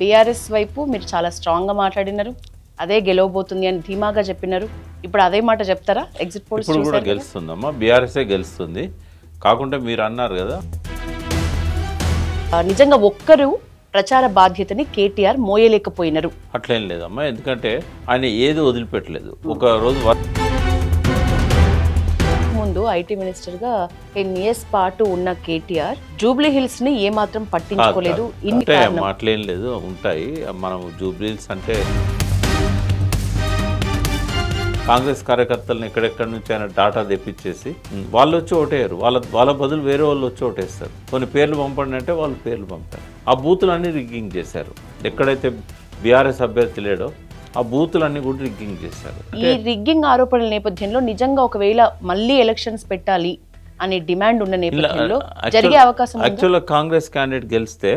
BRS వైపు మీరు చాలా స్ట్రాంగ్గా మాట్లాడినారు, అదే గెలవబోతుంది అని ధీమాగా చెప్పినారు. ఇప్పుడు అదే మాట చెప్తారా? ఎగ్జిట్ పోల్స్ ఇప్పుడు కూడా గెలుస్తుందమ్మా, బీఆర్ఎస్ఏ గెలుస్తుంది. కాకుండా మీరు అన్నారు కదా, నిజంగా ఒక్కరు ప్రచార బాధ్యతని కేటీఆర్ మోయలేకపోయినారు. అట్లేం లేదమ్మా, ఎందుకంటే ఆయన ఏది వదిలిపెట్టలేదు. ఒక రోజు ముందు ఐటీ మినిస్టర్ గా 10 years పాటు ఉన్న కేటీఆర్ జూబ్లీ హిల్స్ ని ఏమాత్రం పట్టించుకోలేదు. అట్లేం లేదు, ఉంటాయి. మనం జూబ్లీ హిల్స్ అంటే కాంగ్రెస్ కార్యకర్తలను ఎక్కడెక్కడి నుంచి ఆయన డాటా తెప్పించేసి వాళ్ళు వచ్చి ఓటేయరు, వాళ్ళ బదులు వేరే వాళ్ళు వచ్చి ఓటేస్తారు. కొన్ని పేర్లు పంపండి అంటే వాళ్ళు పేర్లు పంపారు. ఆ బూతులన్నీ రిగ్గింగ్ చేశారు. ఎక్కడైతే బీఆర్ఎస్ అభ్యర్థి లేడో ఆ బూతులన్నీ కూడా రిగ్గింగ్ చేశారు. ఈ రిగ్గింగ్ ఆరోపణల నేపథ్యంలో నిజంగా ఒకవేళ మళ్ళీ ఎలక్షన్స్ పెట్టాలి అనే డిమాండ్ ఉన్న నేపథ్యంలో జరిగే అవకాశం యాక్చువల్గా కాంగ్రెస్ క్యాండిడేట్ గెలిస్తే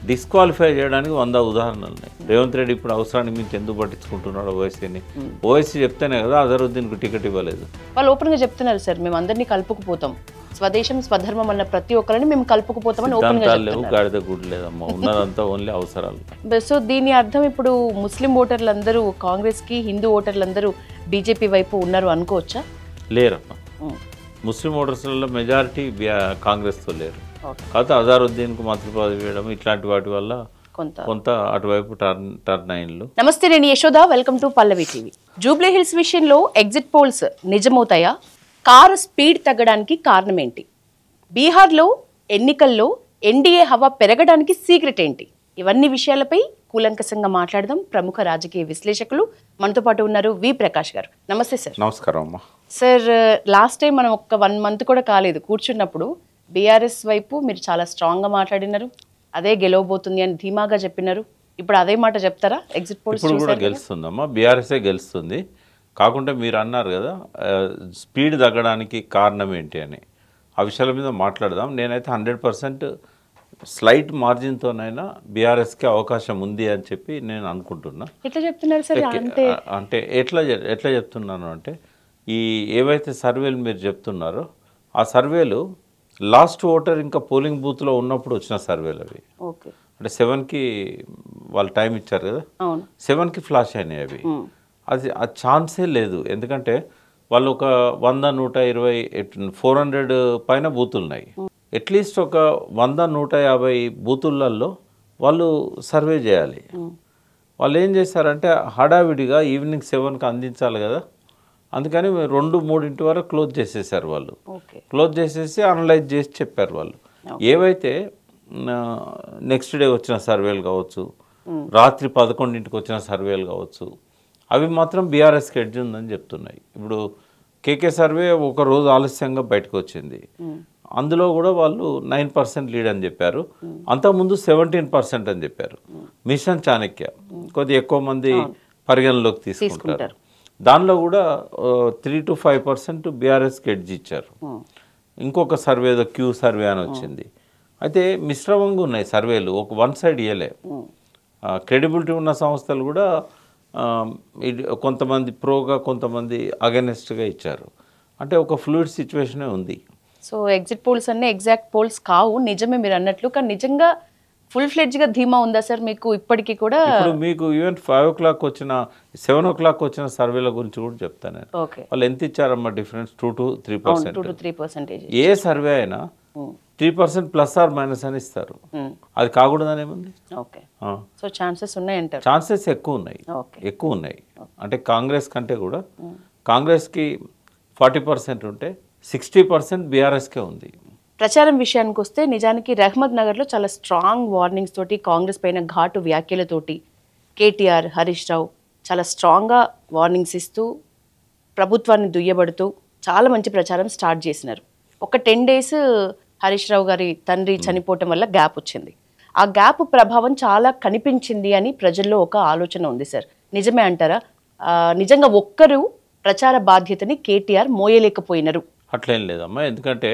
డిస్క్వాలిఫై చేయడానికి 100 ఉదాహరణలు ఉన్నాయి. రేవంత్ రెడ్డి ఇప్పుడు అవసరానికి మించి ఎందుకు పట్టించుకుంటున్నాడు ఓవైసీని? ఓవైసీ చెప్తేనే కదా అజరుద్దీన్కు టికెట్ ఇవ్వలేదు. వాళ్ళు ఓపెన్ గా చెప్తున్నారు, సార్ మేము అందరినీ కలుపుకుపోతాం, స్వదేశం స్వధర్మం అన్న ప్రతి ఒక్కరిని మేము కలుపుకుపోతామని ఓపెన్ గా చెప్తున్నారు. గాడిద గుడి లేదమ్మా, ఉన్నదంతా ఓన్లీ అవసరాలు. సో దీని అర్థం ఇప్పుడు ముస్లిం ఓటర్లందరూ కాంగ్రెస్ కి, హిందూ ఓటర్లందరూ బీజేపీ వైపు ఉన్నారు అనుకోవచ్చా? లేరమ్మా, ముస్లిం ఓటర్స్లలో మెజారిటీ కాంగ్రెస్తో లేరు. కాకపోతే అజరుద్దీన్కు మంత్రి పదవి వేయడం ఇట్లాంటి వాటి వల్ల కొంత అటువైపు టర్న్ అయిండ్లు. నమస్తే, నేను Yashoda, welcome to Pallavi TV. Jubilee hills విషయంలో ఎగ్జిట్ పోల్స్ నిజమవుతాయా? కారు స్పీడ్ తగ్గడానికి కారణం ఏంటి? బీహార్లో ఎన్నికల్లో ఎన్డీఏ హవా పెరగడానికి సీక్రెట్ ఏంటి? ఇవన్నీ విషయాలపై కూలంకషంగా మాట్లాడదాం. ప్రముఖ రాజకీయ విశ్లేషకులు మనతో పాటు ఉన్నారు. వి ప్రకాష్ గారు, నమస్తే సార్. నమస్కారం అమ్మా. సార్, లాస్ట్ టైం మనం ఒక 1 month కూడా కాలేదు కూర్చున్నప్పుడు బీఆర్ఎస్ వైపు మీరు చాలా స్ట్రాంగ్గా మాట్లాడినారు, అదే గెలవబోతుంది అని ధీమాగా చెప్పినారు. ఇప్పుడు అదే మాట చెప్తారా? ఎగ్జిట్ పోల్స్ ఇప్పుడు కూడా గెలుస్తుందమ్మా, బీఆర్ఎస్ఏ గెలుస్తుంది. కాకుండా మీరు అన్నారు కదా స్పీడ్ తగ్గడానికి కారణం ఏంటి అని, ఆ విషయాల మీద మాట్లాడదాం. నేనైతే 100% స్లైట్ మార్జిన్తోనైనా బీఆర్ఎస్కి అవకాశం ఉంది అని చెప్పి నేను అనుకుంటున్నా. ఎట్లా చెప్తున్నారు సార్? అంటే ఎట్లా చెప్తున్నాను అంటే, ఈ ఏవైతే సర్వేలు మీరు చెప్తున్నారో ఆ సర్వేలు లాస్ట్ ఓటర్ ఇంకా పోలింగ్ బూత్లో ఉన్నప్పుడు వచ్చిన సర్వేలు అవి. అంటే 7కి వాళ్ళు టైం ఇచ్చారు కదా, 7కి ఫ్లాష్ అయినాయి అవి. అది ఆ ఛాన్సే లేదు. ఎందుకంటే వాళ్ళు ఒక 100, 120, 400 పైన బూతులు ఉన్నాయి. అట్లీస్ట్ ఒక 100, 150 బూతులలో వాళ్ళు సర్వే చేయాలి. వాళ్ళు ఏం చేశారంటే హడావిడిగా ఈవినింగ్ 7కి అందించాలి కదా, అందుకని 2, 3 వరకు క్లోజ్ చేసేసారు వాళ్ళు. క్లోజ్ చేసేసి అనలైజ్ చేసి చెప్పారు వాళ్ళు. ఏవైతే నెక్స్ట్ డే వచ్చిన సర్వేలు కావచ్చు, రాత్రి 11కి వచ్చిన సర్వేలు కావచ్చు, అవి మాత్రం బీఆర్ఎస్కి ఎడ్జ్ ఉందని చెప్తున్నాయి. ఇప్పుడు కేకే సర్వే ఒక రోజు ఆలస్యంగా బయటకు వచ్చింది, అందులో కూడా వాళ్ళు 9% లీడ్ అని చెప్పారు. అంతకుముందు 17% అని చెప్పారు. మిషన్ చాణక్య కొద్దిగా ఎక్కువ మంది పరిగణలోకి తీసుకుంటారు. దానిలో కూడా 3 to 5% బీఆర్ఎస్కి ఎడ్జ్ ఇచ్చారు. ఇంకొక సర్వే క్యూ సర్వే అని వచ్చింది. అయితే మిశ్రమంగా ఉన్నాయి సర్వేలు, ఒక వన్ సైడ్ ఇయ్యలే. క్రెడిబిలిటీ ఉన్న సంస్థలు కూడా కొంతమంది ప్రోగా కొంతమంది అగెనెస్ట్గా ఇచ్చారు. అంటే ఒక ఫ్లూయిడ్ సిచ్యువేషనే ఉంది. సో ఎగ్జిట్ పోల్స్ అన్నీ ఎగ్జాక్ట్ పోల్స్ కావు, నిజమే మీరు అన్నట్లు. కానీ నిజంగా ఫుల్ ఫ్లెడ్జ్గా ధీమా ఉందా సార్ మీకు ఇప్పటికీ కూడా? ఇప్పుడు మీకు ఈవెన్ 5 o'clock వచ్చిన 7 o'clock వచ్చిన సర్వేల గురించి కూడా చెప్తాను. వాళ్ళు ఎంత ఇచ్చారమ్మా డిఫరెన్స్? 2 to 3%. ఏ సర్వే అయినా 3% ప్లస్ ఆర్ మైనస్ అని ఇస్తారు. అది కాకూడదని ఏముంది? So chances ఉన్నాయంటారు? ఛాన్సెస్ ఎక్కువ ఉన్నాయి. అంటే కాంగ్రెస్ కంటే కూడా కాంగ్రెస్కి 40% ఉంటే 60% బీఆర్ఎస్కే ఉంది. ప్రచారం విషయానికి వస్తే నిజానికి రహ్మద్ నగర్లో చాలా స్ట్రాంగ్ వార్నింగ్స్ తోటి, కాంగ్రెస్ పైన ఘాటు వ్యాఖ్యలతోటి కేటీఆర్, హరీష్ రావు చాలా స్ట్రాంగ్గా వార్నింగ్స్ ఇస్తూ ప్రభుత్వాన్ని దుయ్యబడుతూ చాలా మంచి ప్రచారం స్టార్ట్ చేసినారు. ఒక 10 days హరీష్ రావు గారి తండ్రి చనిపోవటం వల్ల గ్యాప్ వచ్చింది. ఆ గ్యాప్ ప్రభావం చాలా కనిపించింది అని ప్రజల్లో ఒక ఆలోచన ఉంది సార్. నిజమే అంటారా? నిజంగా ఒక్కరు ప్రచార బాధ్యతని కేటీఆర్ మోయలేకపోయినారు? అట్లేం లేదమ్మా, ఎందుకంటే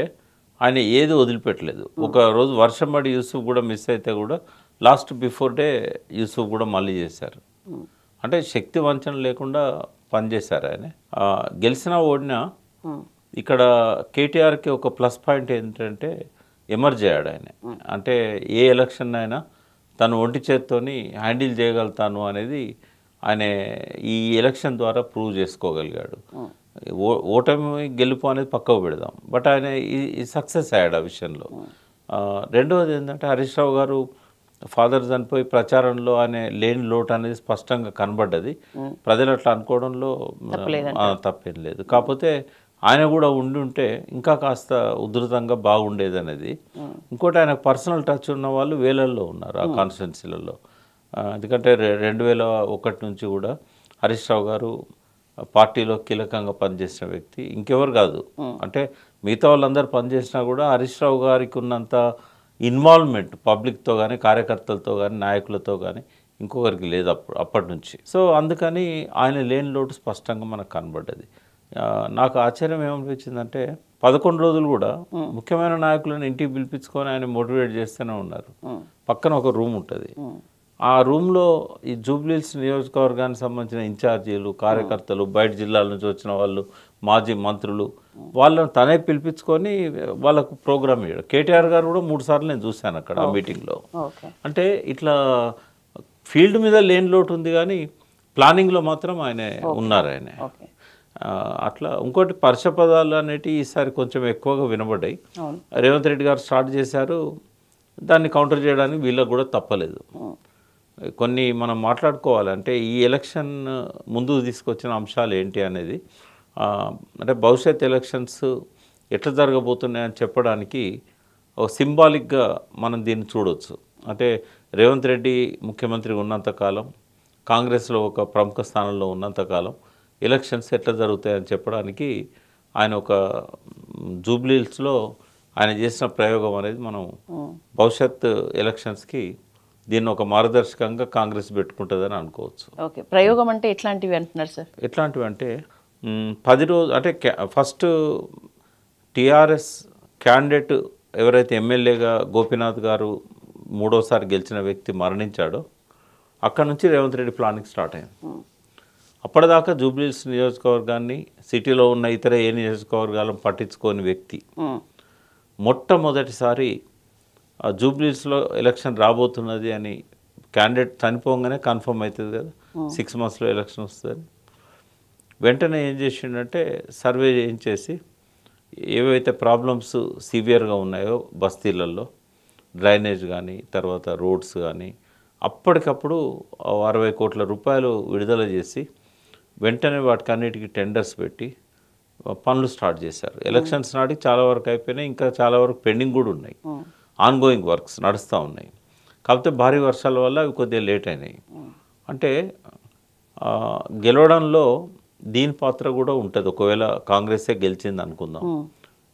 ఆయన ఏది వదిలిపెట్టలేదు. ఒక రోజు వర్షం పడి యూసుఫ్ కూడా మిస్ అయితే కూడా లాస్ట్ బిఫోర్ డే యూసుఫ్ కూడా మళ్ళీ చేశారు. అంటే శక్తి వంచన లేకుండా పనిచేశారు ఆయన. గెలిచినా ఓడినా ఇక్కడ కేటీఆర్కి ఒక ప్లస్ పాయింట్ ఏంటంటే ఎమర్జ్ అయ్యాడు ఆయన. అంటే ఏ ఎలక్షన్ అయినా తను ఒంటి చేత్తోని హ్యాండిల్ చేయగలుగుతాను అనేది ఆయన ఈ ఎలక్షన్ ద్వారా ప్రూవ్ చేసుకోగలిగాడు. ఓటమి గెలుపు అనేది పక్కకు పెడదాం, బట్ ఆయన ఈ సక్సెస్ అయ్యాడు ఆ విషయంలో. రెండవది ఏంటంటే హరీష్ రావు గారు ఫాదర్ చనిపోయి ప్రచారంలో ఆయన లేని లోటు అనేది స్పష్టంగా కనబడ్డది. ప్రజలు అట్లా అనుకోవడంలో తప్పేం లేదు. కాకపోతే ఆయన కూడా ఉంటే ఇంకా కాస్త ఉధృతంగా బాగుండేది అనేది. ఇంకోటి ఆయన పర్సనల్ టచ్ ఉన్న వాళ్ళు వేలల్లో ఉన్నారు ఆ కాన్స్టిట్యున్సీలలో. ఎందుకంటే 2001 నుంచి కూడా హరీష్ రావు గారు పార్టీలో కీలకంగా పనిచేసిన వ్యక్తి, ఇంకెవరు కాదు. అంటే మిగతా వాళ్ళందరూ పనిచేసినా కూడా హరీష్ రావు గారికి ఉన్నంత ఇన్వాల్వ్మెంట్ పబ్లిక్తో కానీ, కార్యకర్తలతో కానీ, నాయకులతో కానీ ఇంకొకరికి లేదు అప్పటి నుంచి. సో అందుకని ఆయన లేని లోటు స్పష్టంగా మనకు కనబడ్డది. నాకు ఆశ్చర్యం ఏమనిపించిందంటే 11 రోజులు కూడా ముఖ్యమైన నాయకులను ఇంటికి పిలిపించుకొని ఆయన మోటివేట్ చేస్తూనే ఉన్నారు. పక్కన ఒక రూమ్ ఉంటుంది. ఆ రూమ్లో ఈ జూబ్లీహిల్స్ నియోజకవర్గానికి సంబంధించిన ఇన్ఛార్జీలు, కార్యకర్తలు, బయట జిల్లాల నుంచి వచ్చిన వాళ్ళు, మాజీ మంత్రులు, వాళ్ళని తనే పిలిపించుకొని వాళ్ళకు ప్రోగ్రామ్ ఇవ్వడం. కేటీఆర్ గారు కూడా 3 సార్లు నేను చూశాను అక్కడ ఆ మీటింగ్లో. అంటే ఇట్లా ఫీల్డ్ మీద లేని లోటు ఉంది కానీ ప్లానింగ్లో మాత్రం ఆయన ఉన్నారు. ఆయన అట్లా ఇంకోటి పరుషపదాలు అనేటివి ఈసారి కొంచెం ఎక్కువగా వినబడ్డాయి. రేవంత్ రెడ్డి గారు స్టార్ట్ చేశారు, దాన్ని కౌంటర్ చేయడానికి వీళ్ళకు కూడా తప్పలేదు. కొన్ని మనం మాట్లాడుకోవాలంటే ఈ ఎలక్షన్ ముందుకు తీసుకొచ్చిన అంశాలు ఏంటి అనేది, అంటే భవిష్యత్ ఎలక్షన్స్ ఎట్లా జరగబోతున్నాయని చెప్పడానికి ఒక సింబాలిక్గా మనం దీన్ని చూడవచ్చు. అంటే రేవంత్ రెడ్డి ముఖ్యమంత్రి ఉన్నంతకాలం, కాంగ్రెస్లో ఒక ప్రముఖ స్థానంలో ఉన్నంతకాలం ఎలక్షన్స్ ఎట్లా జరుగుతాయని చెప్పడానికి ఆయన ఒక జూబ్లీహిల్స్లో ఆయన చేసిన ప్రయోగం అనేది మనం భవిష్యత్ ఎలక్షన్స్కి దీన్ని ఒక మార్గదర్శకంగా కాంగ్రెస్ పెట్టుకుంటుందని అనుకోవచ్చు. ఓకే, ప్రయోగం అంటే ఎట్లాంటివి అంటున్నారు సార్? ఎట్లాంటివి అంటే 10 రోజులు అంటే ఫస్ట్ టీఆర్ఎస్ క్యాండిడేట్ ఎవరైతే ఎమ్మెల్యేగా గోపీనాథ్ గారు 3వసారి గెలిచిన వ్యక్తి మరణించాడో అక్కడ నుంచి రేవంత్ రెడ్డి ప్లానింగ్ స్టార్ట్ అయింది. అప్పటిదాకా జూబ్లీహిల్స్ నియోజకవర్గాన్ని, సిటీలో ఉన్న ఇతర ఏ నియోజకవర్గాలను పట్టించుకోని వ్యక్తి మొట్టమొదటిసారి జూబ్లీహిల్స్లో ఎలక్షన్ రాబోతున్నది అని క్యాండిడేట్ చనిపోగానే కన్ఫర్మ్ అవుతుంది కదా, 6 monthsలో ఎలక్షన్ వస్తుంది. వెంటనే ఏం చేసిండంటే సర్వే చేయించేసి ఏవైతే ప్రాబ్లమ్స్ సివియర్గా ఉన్నాయో బస్తీలలో, డ్రైనేజ్ కానీ, తర్వాత రోడ్స్ కానీ, అప్పటికప్పుడు 60 కోట్ల రూపాయలు విడుదల చేసి వెంటనే వాటికి అన్నిటికీ టెండర్స్ పెట్టి పనులు స్టార్ట్ చేశారు. ఎలక్షన్స్ నాటికి చాలా వరకు అయిపోయినాయి, ఇంకా చాలా వరకు పెండింగ్ కూడా ఉన్నాయి. ఆన్గోయింగ్ వర్క్స్ నడుస్తూ ఉన్నాయి. కాకపోతే భారీ వర్షాల వల్ల అవి కొద్దిగా లేట్ అయినాయి. అంటే గెలవడంలో దీని పాత్ర కూడా ఉంటుంది. ఒకవేళ కాంగ్రెసే గెలిచింది అనుకుందాం,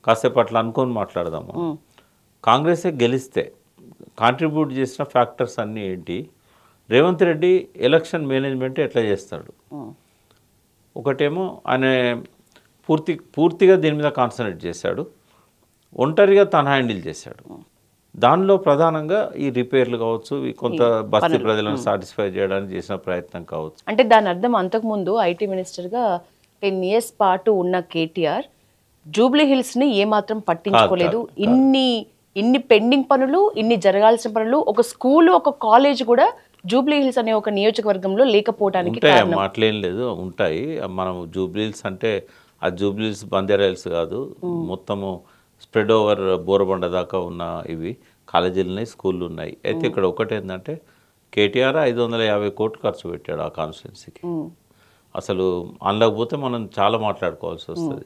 కాసేపు అట్లా అనుకొని మాట్లాడదాము. కాంగ్రెసే గెలిస్తే కాంట్రిబ్యూట్ చేసిన ఫ్యాక్టర్స్ అన్నీ ఏంటి, రేవంత్ రెడ్డి ఎలక్షన్ మేనేజ్మెంట్ ఎట్లా చేస్తాడు. ఒకటేమో ఆయన పూర్తిగా దీని మీద కాన్సన్ట్రేట్ చేశాడు, ఒంటరిగా తను హ్యాండిల్ చేశాడు. దానిలో ప్రధానంగా ఈ రిపేర్లు కావచ్చు, కొంత బస్తీ ప్రజలను సాటిస్ఫై చేయడానికి చేసిన ప్రయత్నం కావచ్చు. అంటే దాని అర్థం అంతకుముందు ఐటీ మినిస్టర్గా 10 years పాటు ఉన్న కేటీఆర్ జూబ్లీహిల్స్ని ఏమాత్రం పట్టించుకోలేదు. ఇన్ని పెండింగ్ పనులు, ఇన్ని జరగాల్సిన పనులు, ఒక స్కూల్, ఒక కాలేజ్ కూడా జూబ్లీహిల్స్ అనే ఒక నియోజకవర్గంలో లేకపోవడానికి కారణం. అట్లేం లేదు, ఉంటాయి. మనం జూబ్లీహిల్స్ అంటే ఆ జూబ్లీహిల్స్ బంజారా హిల్స్ కాదు, మొత్తము స్ప్రెడ్ ఓవర్ బోరబండ దాకా ఉన్న ఇవి కాలేజీలు ఉన్నాయి, స్కూళ్ళు ఉన్నాయి. అయితే ఇక్కడ ఒకటి ఏంటంటే కేటీఆర్ 550 కోట్లు ఖర్చు పెట్టాడు ఆ కాన్స్టిట్యున్సీకి. అసలు అనలేకపోతే మనం చాలా మాట్లాడుకోవాల్సి వస్తుంది.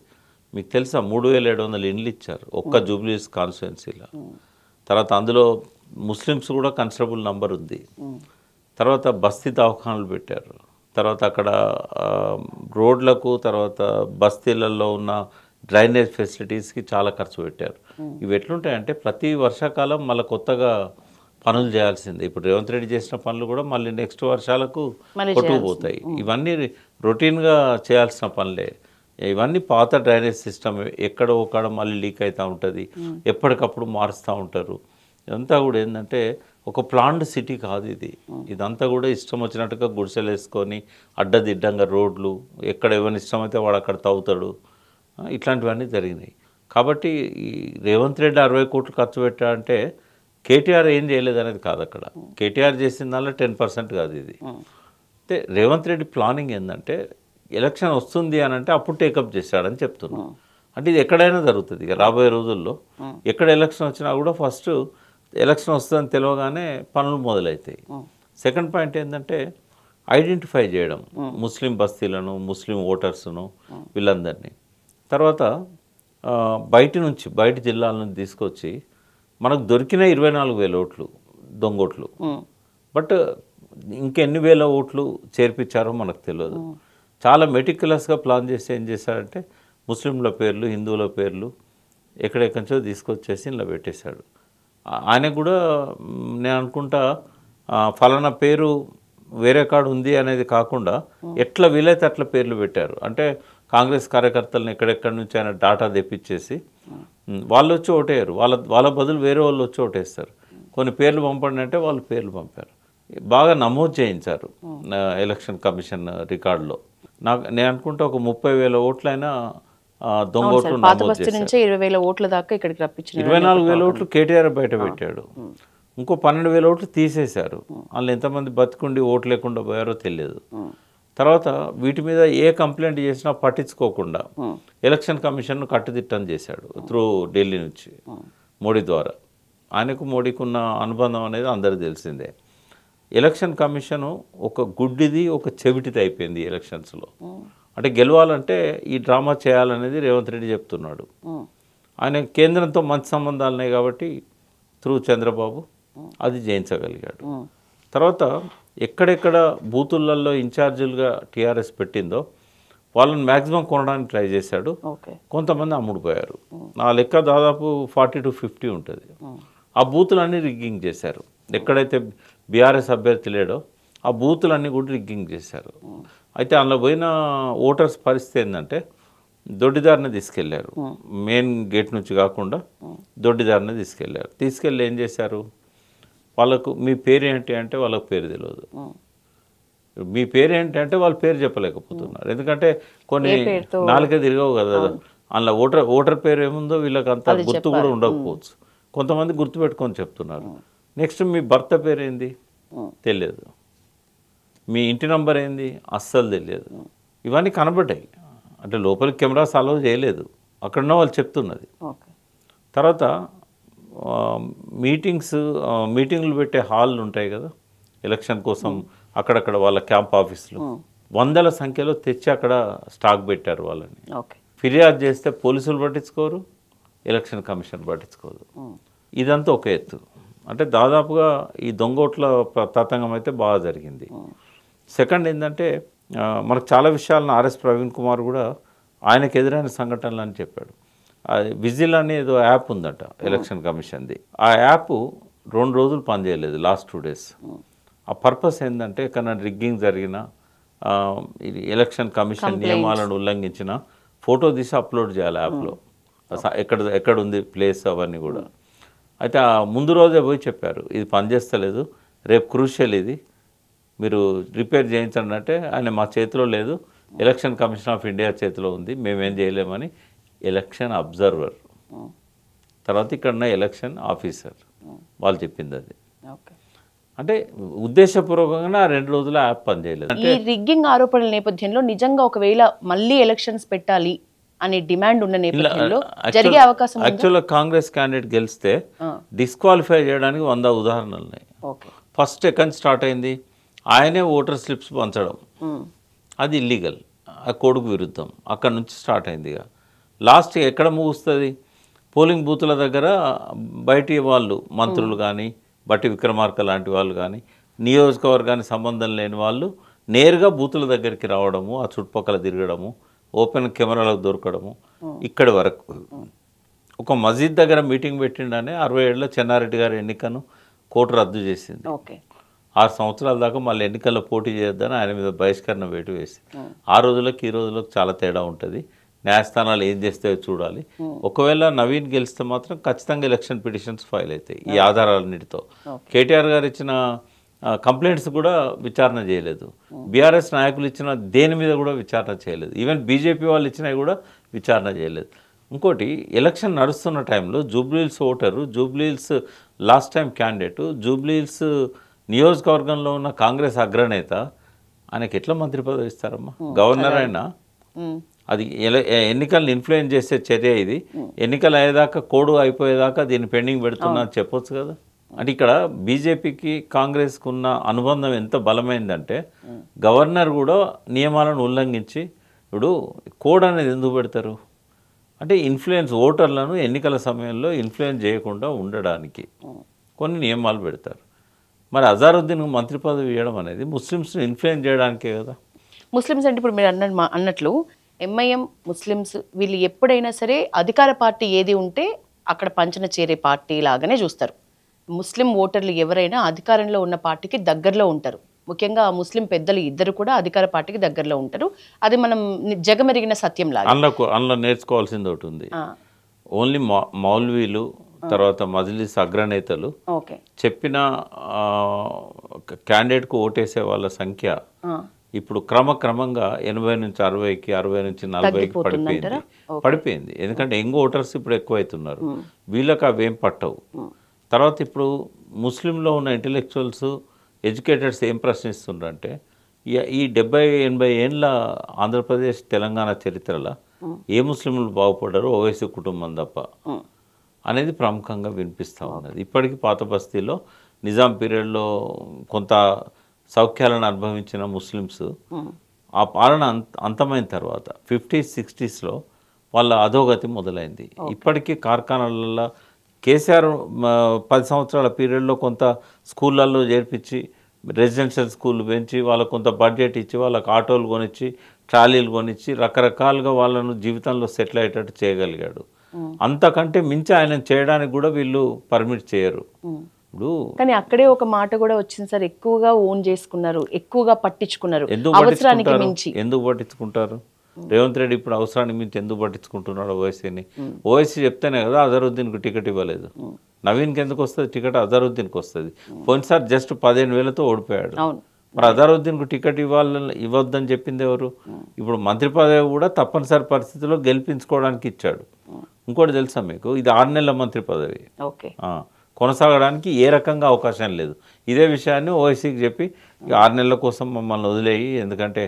మీకు తెలుసా 3700 ఇండ్లు ఇచ్చారు ఒక్క జూబ్లీహిల్స్ కాన్స్టిట్యున్సీలో. తర్వాత అందులో ముస్లిమ్స్ కూడా కన్సిడరబుల్ నంబర్ ఉంది. తర్వాత బస్తీ దవాఖానాలు పెట్టారు. తర్వాత అక్కడ రోడ్లకు, తర్వాత బస్తీలలో ఉన్న డ్రైనేజ్ ఫెసిలిటీస్కి చాలా ఖర్చు పెట్టారు. ఇవి ఎట్లుంటాయంటే ప్రతి వర్షాకాలం మళ్ళీ కొత్తగా పనులు చేయాల్సిందే. ఇప్పుడు రేవంత్ రెడ్డి చేసిన పనులు కూడా మళ్ళీ నెక్స్ట్ వర్షాలకు కొట్టుకుపోతాయి. ఇవన్నీ రొటీన్గా చేయాల్సిన పనులే. ఇవన్నీ పాత డ్రైనేజ్ సిస్టమ్, ఎక్కడో ఒక్కడ మళ్ళీ లీక్ అవుతూ ఉంటుంది, ఎప్పటికప్పుడు మారుస్తూ ఉంటారు. ఇదంతా కూడా ఏంటంటే ఒక ప్లాన్డ్ సిటీ కాదు ఇది. ఇదంతా కూడా ఇష్టం వచ్చినట్టుగా గుడిసెలు వేసుకొని అడ్డదిడ్డంగా రోడ్లు, ఎక్కడ ఎవరిని ఇష్టమైతే వాడు అక్కడ తవ్వుతాడు, ఇట్లాంటివన్నీ జరిగినాయి. కాబట్టి ఈ రేవంత్ రెడ్డి 60 కోట్లు ఖర్చు పెట్టాడంటే కేటీఆర్ ఏం చేయలేదు అనేది కాదు అక్కడ. కేటీఆర్ చేసిన దానిలో 10% కాదు ఇది. అంటే రేవంత్ రెడ్డి ప్లానింగ్ ఏంటంటే ఎలక్షన్ వస్తుంది అని అంటే అప్పుడు టేకప్ చేశాడని చెప్తున్నాం. అంటే ఇది ఎక్కడైనా జరుగుతుంది. ఇక రాబోయే రోజుల్లో ఎక్కడ ఎలక్షన్ వచ్చినా కూడా ఫస్ట్ ఎలక్షన్ వస్తుందని తెలియగానే పనులు మొదలవుతాయి. సెకండ్ పాయింట్ ఏంటంటే ఐడెంటిఫై చేయడం ముస్లిం బస్తీలను, ముస్లిం ఓటర్స్ను, వీళ్ళందరినీ. తర్వాత బయట జిల్లాల నుంచి తీసుకొచ్చి మనకు దొరికిన 24,000 ఓట్లు దొంగోట్లు. బట్ ఇంకెన్ని వేల ఓట్లు చేర్పించారో మనకు తెలియదు. చాలా మెటిక్యులస్గా ప్లాన్ చేసి ఏం చేశాడంటే ముస్లింల పేర్లు, హిందువుల పేర్లు ఎక్కడెక్కడి నుంచో తీసుకొచ్చేసి ఇలా పెట్టేశాడు. ఆయన కూడా నేను అనుకుంటా ఫలానా పేరు వేరే కాడు ఉంది అనేది కాకుండా ఎట్లా వీలైతే అట్లా పేర్లు పెట్టారు. అంటే కాంగ్రెస్ కార్యకర్తలను ఎక్కడెక్కడి నుంచి ఆయన డాటా తెప్పించేసి వాళ్ళు వచ్చి ఓటేయరు, వాళ్ళ బదులు వేరే వాళ్ళు వచ్చి ఓటేస్తారు. కొన్ని పేర్లు పంపండి అంటే వాళ్ళు పేర్లు పంపారు. బాగా నమోదు చేయించారు ఎలక్షన్ కమిషన్ రికార్డులో. నేను అనుకుంటా ఒక 30,000 ఓట్లైనా దొంగ ఓట్లు నమోదు చేశారు. 24,000 ఓట్లు కేటీఆర్ బయట పెట్టాడు. ఇంకో 12,000 ఓట్లు తీసేశారు. వాళ్ళు ఎంతమంది బతుకుండి ఓట్లు లేకుండా పోయారో తెలియదు. తర్వాత వీటి మీద ఏ కంప్లైంట్ చేసినా పట్టించుకోకుండా ఎలక్షన్ కమిషన్ను కట్టుదిట్టం చేశాడు త్రూ ఢిల్లీ నుంచి మోడీ ద్వారా. ఆయనకు మోడీకి ఉన్న అనుబంధం అనేది అందరికీ తెలిసిందే. ఎలక్షన్ కమిషను ఒక గుడ్డిది, ఒక చెవిటిది అయిపోయింది ఎలక్షన్స్లో. అంటే గెలవాలంటే ఈ డ్రామా చేయాలనేది రేవంత్ రెడ్డి చెప్తున్నాడు. ఆయన కేంద్రంతో మంచి సంబంధాలు ఉన్నాయి కాబట్టి త్రూ చంద్రబాబు అది జయించగలిగాడు. తర్వాత ఎక్కడెక్కడ బూతులలో ఇన్ఛార్జీలుగా టీఆర్ఎస్ పెట్టిందో వాళ్ళని మ్యాక్సిమం కొనడానికి ట్రై చేశాడు. కొంతమంది అమ్ముడుపోయారు. ఆ లెక్క దాదాపు 40 to 50 ఉంటుంది. ఆ బూతులన్నీ రిగ్గింగ్ చేశారు. ఎక్కడైతే బీఆర్ఎస్ అభ్యర్థి లేడో ఆ బూతులన్నీ కూడా రిగ్గింగ్ చేశారు. అయితే అందులో పోయిన ఓటర్స్ పరిస్థితి ఏంటంటే దొడ్డిదారిని తీసుకెళ్లారు. మెయిన్ గేట్ నుంచి కాకుండా దొడ్డిదారిని తీసుకెళ్ళి ఏం చేశారు, వాళ్ళకు మీ పేరు ఏంటి అంటే వాళ్ళకు పేరు తెలియదు. మీ పేరు ఏంటి అంటే వాళ్ళ పేరు చెప్పలేకపోతున్నారు. ఎందుకంటే కొన్ని నాలుగే తిరగవు కదా. అందులో ఓటర్ పేరు ఏముందో వీళ్ళకి అంత గుర్తు కూడా ఉండకపోవచ్చు. కొంతమంది గుర్తుపెట్టుకొని చెప్తున్నారు. నెక్స్ట్ మీ భర్త పేరు ఏంది తెలియదు, మీ ఇంటి నంబర్ ఏంది అస్సలు తెలియదు. ఇవన్నీ కనబడ్డాయి. అంటే లోపలికి కెమెరాస్ అలౌ చేయలేదు, అక్కడున్న వాళ్ళు చెప్తున్నది. తర్వాత మీటింగ్లు పెట్టే హాళ్ళు ఉంటాయి కదా ఎలక్షన్ కోసం, అక్కడక్కడ వాళ్ళ క్యాంప్ ఆఫీసులు 100ల సంఖ్యలో తెచ్చి అక్కడ స్టాక్ పెట్టారు వాళ్ళని. ఫిర్యాదు చేస్తే పోలీసులు పట్టించుకోరు, ఎలక్షన్ కమిషన్ పట్టించుకోదు. ఇదంతా ఒక ఎత్తు. అంటే దాదాపుగా ఈ దొంగోట్ల తతంగం అయితే బాగా జరిగింది. సెకండ్ ఏంటంటే మనకు చాలా విషయాలను ఆర్ఎస్ ప్రవీణ్ కుమార్ కూడా ఆయనకు ఎదురైన సంఘటనలు అని చెప్పాడు. విజిల్ అనే ఏదో యాప్ ఉందట ఎలక్షన్ కమిషన్ది. ఆ యాప్ 2 రోజులు పనిచేయలేదు, లాస్ట్ 2 days. ఆ పర్పస్ ఏంటంటే కన్నా రిగ్గింగ్ జరిగిన ఎలక్షన్ కమిషన్ నియమాలను ఉల్లంఘించిన ఫోటో తీసి అప్లోడ్ చేయాలి యాప్లో, ఎక్కడ ఉంది ప్లేస్ అవన్నీ కూడా. అయితే ఆ ముందు రోజే పోయి చెప్పారు ఇది పనిచేస్తలేదు, రేపు క్రూషియల్, ఇది మీరు రిపేర్ చేయించండి అంటే ఆయన మా చేతిలో లేదు, ఎలక్షన్ కమిషన్ ఆఫ్ ఇండియా చేతిలో ఉంది, మేమేం చేయలేమని ఎలక్షన్ అబ్జర్వర్, తర్వాత ఇక్కడ ఉన్న ఎలక్షన్ ఆఫీసర్ వాళ్ళు చెప్పింది అది. అంటే ఉద్దేశపూర్వకంగా 2 రోజుల యాప్ పనిచేయలేదు. ఈ రిగ్గింగ్ ఆరోపణల నేపథ్యంలో నిజంగా ఒకవేళ మళ్ళీ ఎలక్షన్స్ పెట్టాలి అనే డిమాండ్ ఉన్న నేపథ్యంలో జరిగే అవకాశం యాక్చువల్గా కాంగ్రెస్ క్యాండిడేట్ గెలిస్తే డిస్క్వాలిఫై చేయడానికి 100 ఉదాహరణలు ఉన్నాయి. ఫస్ట్ ఎక్కడి స్టార్ట్ అయింది, ఆయనే ఓటర్ స్లిప్స్ పంచడం, అది ఇల్లీగల్, ఆ కోడ్కు విరుద్ధం. అక్కడ నుంచి స్టార్ట్ అయింది. ఇక లాస్ట్ ఎక్కడ ముగుస్తుంది, పోలింగ్ బూతుల దగ్గర బయటి వాళ్ళు మంత్రులు కానీ బట్టి విక్రమార్క లాంటి వాళ్ళు కానీ నియోజకవర్గానికి సంబంధం లేని వాళ్ళు నేరుగా బూతుల దగ్గరికి రావడము, ఆ చుట్టుపక్కల తిరగడము, ఓపెన్ కెమెరాలకు దొరకడము. ఇక్కడి వరకు ఒక మస్జిద్ దగ్గర మీటింగ్ పెట్టిండనే 60 ఏళ్ళ చెన్నారెడ్డి గారి ఎన్నికను కోర్టు రద్దు చేసింది. 6 సంవత్సరాల దాకా మళ్ళీ ఎన్నికల్లో పోటీ చేయొద్దని ఆయన మీద బహిష్కరణ వేటు వేసి, ఆ రోజులకు ఈ రోజులకు చాలా తేడా ఉంటుంది. న్యాయస్థానాలు ఏం చేస్తాయో చూడాలి. ఒకవేళ నవీన్ గెలిస్తే మాత్రం ఖచ్చితంగా ఎలక్షన్ పిటిషన్స్ ఫైల్ అవుతాయి ఈ ఆధారాలన్నిటితో. కేటీఆర్ గారు ఇచ్చిన కంప్లైంట్స్ కూడా విచారణ చేయలేదు, బీఆర్ఎస్ నాయకులు ఇచ్చిన దేని మీద కూడా విచారణ చేయలేదు, ఈవెన్ బీజేపీ వాళ్ళు ఇచ్చినవి కూడా విచారణ చేయలేదు. ఇంకోటి ఎలక్షన్ నడుస్తున్న టైంలో Jubilee Hills voter, Jubilee Hills last time candidate, Jubilee Hills నియోజకవర్గంలో ఉన్న కాంగ్రెస్ అగ్రనేత, ఆయనకి ఎట్లా మంత్రి పదవి ఇస్తారమ్మా? గవర్నర్ అయినా అది ఎన్నికలను ఇన్ఫ్లుయెన్స్ చేసే చర్య ఇది. ఎన్నికలు అయ్యేదాకా కోడ్ అయిపోయేదాకా దీన్ని పెండింగ్ పెడుతున్నా అని చెప్పొచ్చు కదా. అంటే ఇక్కడ బీజేపీకి కాంగ్రెస్కి ఉన్న అనుబంధం ఎంత బలమైందంటే గవర్నర్ కూడా నియమాలను ఉల్లంఘించి, ఇప్పుడు కోడ్ అనేది ఎందుకు పెడతారు అంటే ఇన్ఫ్లుయెన్స్, ఓటర్లను ఎన్నికల సమయంలో ఇన్ఫ్లుయెన్స్ చేయకుండా ఉండడానికి కొన్ని నియమాలు పెడతారు. మరి అజారుద్దీన్కు మంత్రి పదవి ఇవ్వడం అనేది ముస్లిమ్స్ని ఇన్ఫ్లుయెన్స్ చేయడానికే కదా. ముస్లిమ్స్ అంటే ఇప్పుడు మీరు అన్నట్లు ఎంఐఎం, ముస్లిమ్స్ వీళ్ళు ఎప్పుడైనా సరే అధికార పార్టీ ఏది ఉంటే అక్కడ పంచన చేరే పార్టీ లాగానే చూస్తారు. ముస్లిం ఓటర్లు ఎవరైనా అధికారంలో ఉన్న పార్టీకి దగ్గరలో ఉంటారు. ముఖ్యంగా ముస్లిం పెద్దలు ఇద్దరు కూడా అధికార పార్టీకి దగ్గరలో ఉంటారు. అది మనం జగమెరిగిన సత్యం లాగా. అందులో నేర్చుకోవాల్సింది ఒకటి ఉంది. ఓన్లీ మౌల్వీలు, తర్వాత మజ్లిస్ అగ్రనేతలు చెప్పిన క్యాండిడేట్కు ఓటేసే వాళ్ళ సంఖ్య ఇప్పుడు క్రమక్రమంగా 80 నుంచి 60కి, 60 నుంచి 40కి పడిపోయింది. ఎందుకంటే యంగ్ ఓటర్స్ ఇప్పుడు ఎక్కువైతున్నారు. వీళ్ళకి అవేం పట్టవు. తర్వాత ఇప్పుడు ముస్లింలో ఉన్న ఇంటెలెక్చువల్స్, ఎడ్యుకేటెడ్స్ ఏం ప్రశ్నిస్తున్నారంటే ఈ 70-80 ఏళ్ళ ఆంధ్రప్రదేశ్ తెలంగాణ చరిత్రలో ఏ ముస్లింలు బాగుపడ్డారో ఓవైసీ కుటుంబం తప్ప అనేది ప్రముఖంగా వినిపిస్తూ ఉన్నది. ఇప్పటికీ పాత బస్తీలో నిజాం పీరియడ్లో కొంత సౌఖ్యాలను అనుభవించిన ముస్లిమ్స్ ఆ పాలన అంతమైన తర్వాత 50s, 60sలో వాళ్ళ అధోగతి మొదలైంది. ఇప్పటికీ కార్ఖానాలలో కేసీఆర్ 10 సంవత్సరాల పీరియడ్లో కొంత స్కూళ్ళల్లో చేర్పించి, రెసిడెన్షియల్ స్కూళ్ళు పెంచి, వాళ్ళకు కొంత బడ్జెట్ ఇచ్చి, వాళ్ళకి ఆటోలు కొనిచ్చి, ట్రాలీలు కొనిచ్చి, రకరకాలుగా వాళ్ళను జీవితంలో సెటిల్ అయ్యేటట్టు చేయగలిగాడు. అంతకంటే మించి ఆయన చేయడానికి కూడా వీళ్ళు పర్మిట్ చేయరు. ఇప్పుడు కానీ అక్కడే ఒక మాట కూడా వచ్చింది సార్, ఎక్కువగా ఓన్ చేసుకున్నారు, ఎక్కువగా పట్టించుకున్నారు. అవసరానికి మించి ఎందుకు పట్టించుకుంటారు? రేవంత్ రెడ్డి ఇప్పుడు అవసరానికి మించి ఎందుకు పట్టించుకుంటున్నాడు ఓవైసీని? ఓవైసీ చెప్తేనే కదా అజరుద్దీన్కి టికెట్ ఇవ్వలేదు. నవీన్కి ఎందుకు వస్తుంది టికెట్? అజరుద్దీన్కి వస్తుంది. పోయినసారి జస్ట్ 15,000తో ఓడిపోయాడు. మరి అజరుద్దీన్కు టికెట్ ఇవ్వద్దని చెప్పింది ఎవరు? ఇప్పుడు మంత్రి పదవి కూడా తప్పనిసరి పరిస్థితుల్లో గెలిపించుకోవడానికి ఇచ్చాడు. ఇంకోటి తెలుసా మీకు, ఇది 6 నెలల మంత్రి పదవి, కొనసాగడానికి ఏ రకంగా అవకాశం లేదు. ఇదే విషయాన్ని ఓవైసీకి చెప్పి 6 నెలల కోసం మమ్మల్ని వదిలేయి, ఎందుకంటే